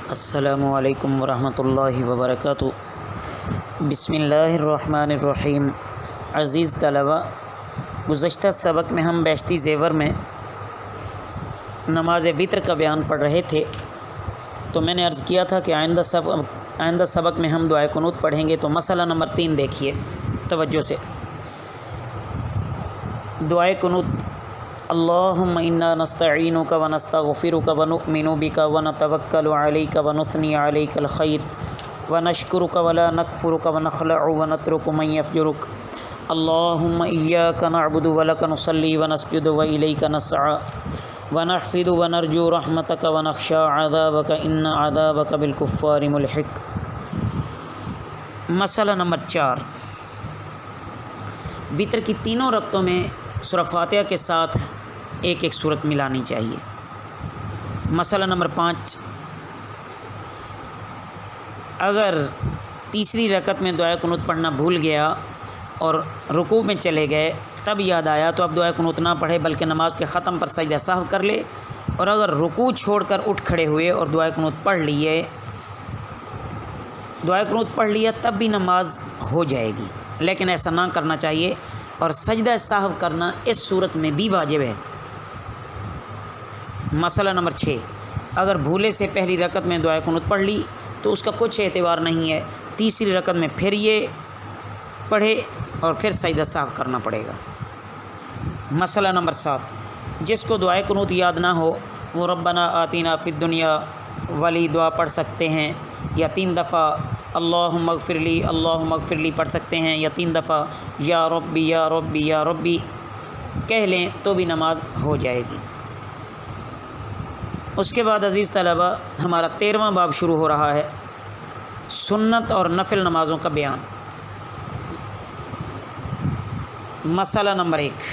السلام علیکم ورحمۃ اللہ وبرکاتہ۔ بسم اللہ الرحمن الرحیم۔ عزیز طلبہ، گزشتہ سبق میں ہم بیشتی زیور میں نماز وتر کا بیان پڑھ رہے تھے، تو میں نے عرض کیا تھا کہ آئندہ سبق میں ہم دعائے قنوت پڑھیں گے۔ تو مسئلہ نمبر 3 دیکھیے توجہ سے۔ دعائے قنوت: اللہم انا نستعینک ونستغفرک ونؤمن بک ونتوکل علیک ونثنی علیک الخیر ونشکرک ولا نکفرک ونخلع ونترک من یفجرک اللہم ایاک نعبد ولک نصلی ونسجد والیک نسعی ونحفظ ونرجو رحمتک ونخشى عذابک ان عذابک بالکفار ملحق۔ مسئلہ نمبر 4، وتر کی تینوں رکعتوں میں سورہ فاتحہ کے ساتھ ایک ایک سورت ملانی چاہیے۔ مسئلہ نمبر 5، اگر تیسری رکعت میں دعائے قنوت پڑھنا بھول گیا اور رکوع میں چلے گئے، تب یاد آیا تو اب دعائے قنوت نہ پڑھے بلکہ نماز کے ختم پر سجدہ سہو کر لے، اور اگر رکوع چھوڑ کر اٹھ کھڑے ہوئے اور دعائے قنوت پڑھ لیا تب بھی نماز ہو جائے گی، لیکن ایسا نہ کرنا چاہیے، اور سجدہ سہو کرنا اس صورت میں بھی واجب ہے۔ مسئلہ نمبر 6، اگر بھولے سے پہلی رکعت میں دعائے قنوت پڑھ لی تو اس کا کچھ اعتبار نہیں ہے، تیسری رکعت میں پھر یہ پڑھے اور پھر سجدہ سہو کرنا پڑے گا۔ مسئلہ نمبر 7، جس کو دعائے قنوت یاد نہ ہو وہ ربنا آتینا فی الدنیا والی دعا پڑھ سکتے ہیں، یا 3 دفعہ اللہم اغفر لی پڑھ سکتے ہیں، یا 3 دفعہ یا ربی یا ربی یا ربی کہہ لیں تو بھی نماز ہو جائے گی۔ اس کے بعد عزیز طلبہ، ہمارا 13واں باب شروع ہو رہا ہے، سنت اور نفل نمازوں کا بیان۔ مسئلہ نمبر 1،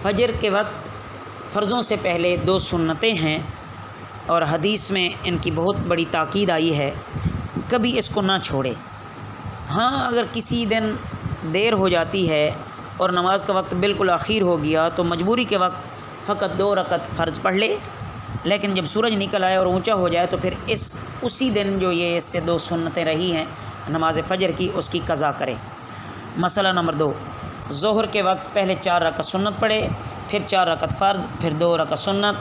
فجر کے وقت فرضوں سے پہلے 2 سنتیں ہیں، اور حدیث میں ان کی بہت بڑی تاکید آئی ہے، کبھی اس کو نہ چھوڑے۔ ہاں، اگر کسی دن دیر ہو جاتی ہے اور نماز کا وقت بالکل اخیر ہو گیا تو مجبوری کے وقت فقط 2 رکعت فرض پڑھ لے، لیکن جب سورج نکل آئے اور اونچا ہو جائے تو پھر اسی دن جو یہ اس سے 2 سنتیں رہی ہیں نماز فجر کی، اس کی قضا کرے۔ مسئلہ نمبر 2، ظہر کے وقت پہلے 4 رکعت سنت پڑھے، پھر 4 رکعت فرض، پھر 2 رکعت سنت،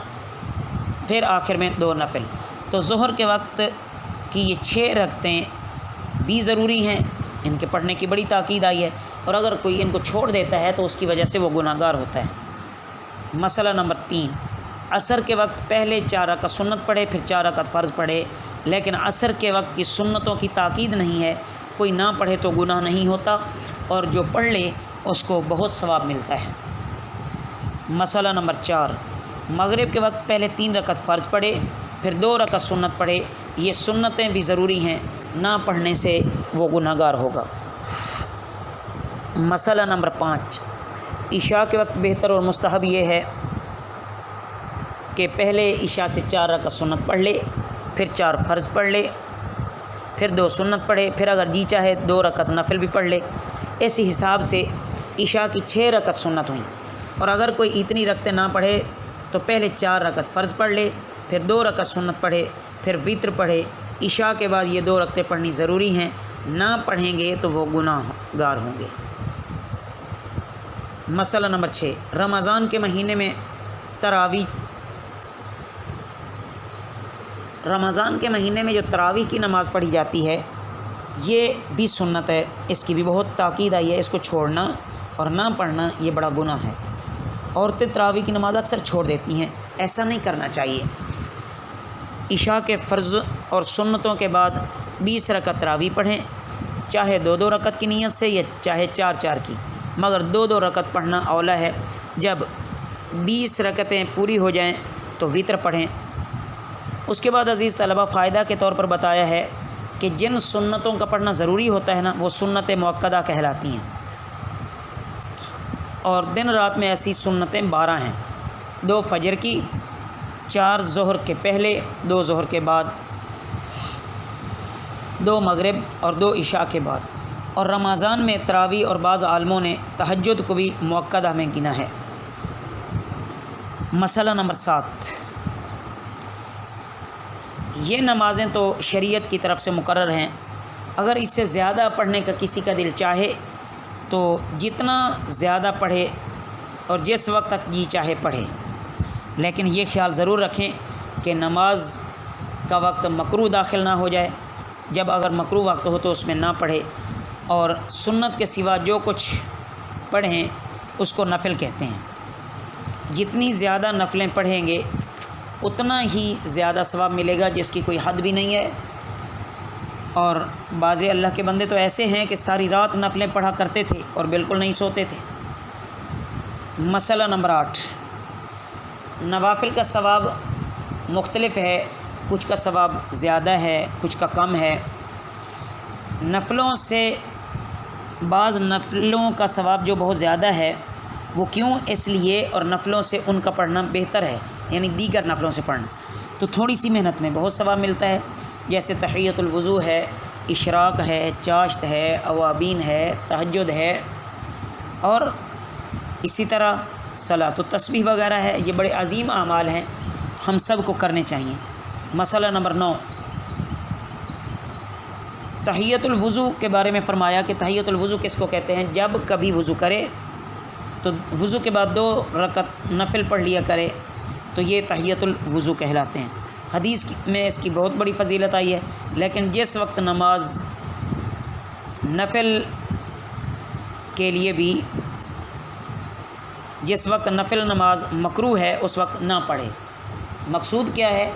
پھر آخر میں 2 نفل۔ تو ظہر کے وقت کی یہ 6 رکعتیں بھی ضروری ہیں، ان کے پڑھنے کی بڑی تاکید آئی ہے، اور اگر کوئی ان کو چھوڑ دیتا ہے تو اس کی وجہ سے وہ گناہ گار ہوتا ہے۔ مسئلہ نمبر 3، عصر کے وقت پہلے 4 رکعت سنت پڑھے، پھر 4 رکعت فرض پڑھے، لیکن عصر کے وقت کی سنتوں کی تاکید نہیں ہے، کوئی نہ پڑھے تو گناہ نہیں ہوتا، اور جو پڑھ لے اس کو بہت ثواب ملتا ہے۔ مسئلہ نمبر 4، مغرب کے وقت پہلے 3 رکعت فرض پڑھے، پھر 2 رکعت سنت پڑھے، یہ سنتیں بھی ضروری ہیں، نہ پڑھنے سے وہ گناہ گار ہوگا۔ مسئلہ نمبر 5، عشاء کے وقت بہتر اور مستحب یہ ہے کہ پہلے عشاء سے 4 رکعت سنت پڑھ لے، پھر 4 فرض پڑھ لے، پھر 2 سنت پڑھے، پھر اگر جی چاہے 2 رکعت نفل بھی پڑھ لے۔ اسی حساب سے عشاء کی 6 رکعت سنت ہوئیں، اور اگر کوئی اتنی رکعتیں نہ پڑھے تو پہلے 4 رکعت فرض پڑھ لے، پھر 2 رکعت سنت پڑھے، پھر وتر پڑھے۔ عشاء کے بعد یہ 2 رکعتیں پڑھنی ضروری ہیں، نہ پڑھیں گے تو وہ گناہ گار ہوں گے۔ مسئلہ نمبر 6، رمضان کے مہینے میں جو تراویح کی نماز پڑھی جاتی ہے یہ بھی سنت ہے، اس کی بھی بہت تاکید آئی ہے، اس کو چھوڑنا اور نہ پڑھنا یہ بڑا گناہ ہے۔ عورتیں تراویح کی نماز اکثر چھوڑ دیتی ہیں، ایسا نہیں کرنا چاہیے۔ عشاء کے فرض اور سنتوں کے بعد 20 رکعت تراویح پڑھیں، چاہے 2 رکعت کی نیت سے یا چاہے 4 کی، مگر 2 رکعت پڑھنا اولا ہے۔ جب 20 رکعتیں پوری ہو جائیں تو وتر پڑھیں۔ اس کے بعد عزیز طلبہ، فائدہ کے طور پر بتایا ہے کہ جن سنتوں کا پڑھنا ضروری ہوتا ہے نا، وہ سنتیں مؤکدہ کہلاتی ہیں، اور دن رات میں ایسی سنتیں 12 ہیں: 2 فجر کی، 4 ظہر کے پہلے، 2 ظہر کے بعد، 2 مغرب اور 2 عشاء کے بعد۔ اور رمضان میں تراویح اور بعض عالموں نے تہجد کو بھی مؤکدہ میں گنا ہے۔ مسئلہ نمبر 7، یہ نمازیں تو شریعت کی طرف سے مقرر ہیں، اگر اس سے زیادہ پڑھنے کا کسی کا دل چاہے تو جتنا زیادہ پڑھے اور جس وقت تک جی چاہے پڑھے، لیکن یہ خیال ضرور رکھیں کہ نماز کا وقت مکروہ داخل نہ ہو جائے۔ جب اگر مکروہ وقت ہو تو اس میں نہ پڑھے، اور سنت کے سوا جو کچھ پڑھیں اس کو نفل کہتے ہیں۔ جتنی زیادہ نفلیں پڑھیں گے اتنا ہی زیادہ ثواب ملے گا، جس کی کوئی حد بھی نہیں ہے۔ اور بعض اللہ کے بندے تو ایسے ہیں کہ ساری رات نفلیں پڑھا کرتے تھے اور بالکل نہیں سوتے تھے۔ مسئلہ نمبر 8، نوافل کا ثواب مختلف ہے، کچھ کا ثواب زیادہ ہے، کچھ کا کم ہے۔ نفلوں سے بعض نفلوں کا ثواب جو بہت زیادہ ہے، وہ کیوں؟ اس لیے، اور نفلوں سے ان کا پڑھنا بہتر ہے، یعنی دیگر نفلوں سے پڑھنا تو تھوڑی سی محنت میں بہت ثواب ملتا ہے، جیسے تحیۃ الوضو ہے، اشراق ہے، چاشت ہے، اوابین ہے، تہجد ہے، اور اسی طرح صلاۃ التسبیح وغیرہ ہے۔ یہ بڑے عظیم اعمال ہیں، ہم سب کو کرنے چاہیے۔ مسئلہ نمبر 9، تحیۃ الوضو کے بارے میں فرمایا کہ تحیۃ الوضو کس کو کہتے ہیں؟ جب کبھی وضو کرے تو وضو کے بعد 2 رکعت نفل پڑھ لیا کرے تو یہ تحیۃ الوضو کہلاتے ہیں۔ حدیث میں اس کی بہت بڑی فضیلت آئی ہے، لیکن جس وقت نماز نفل کے لیے بھی، جس وقت نفل نماز مکروہ ہے اس وقت نہ پڑھے۔ مقصود کیا ہے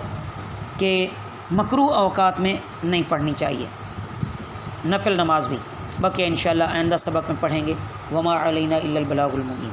کہ مکروہ اوقات میں نہیں پڑھنی چاہیے نفل نماز بھی۔ باقی انشاءاللہ آئندہ سبق میں پڑھیں گے۔ وما علینا الا البلاغ المبین۔